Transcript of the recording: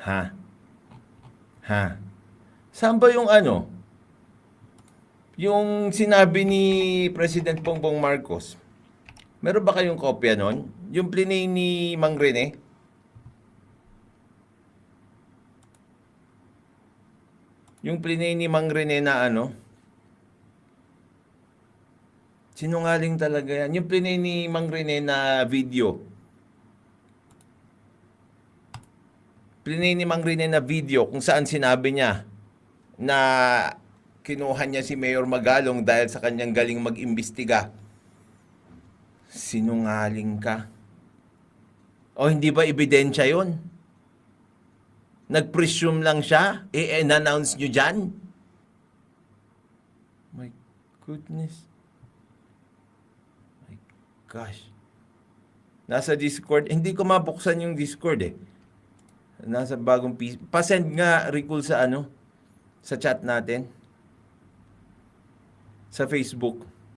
Ha? Ha? Saan ba yung ano? Yung sinabi ni President Bongbong Marcos, meron ba kayong kopya nun? Yung plinay ni Mang Rene? Yung plinay ni Mang Rene na ano? Sinungaling talaga yan. Yung plinay ni Mang Rene na video. Plinay ni Mang Rene na video kung saan sinabi niya na kinuha niya si Mayor Magalong dahil sa kanyang galing mag-imbestiga. Sinungaling ka. O hindi ba ebidensya yon? Nag-presume lang siya? I-announce nyo dyan? My goodness. My gosh. Nasa Discord. Hindi ko mabuksan yung Discord eh. Nasa bagong PC. Pasend nga, recall sa ano? Sa chat natin. Sa Facebook.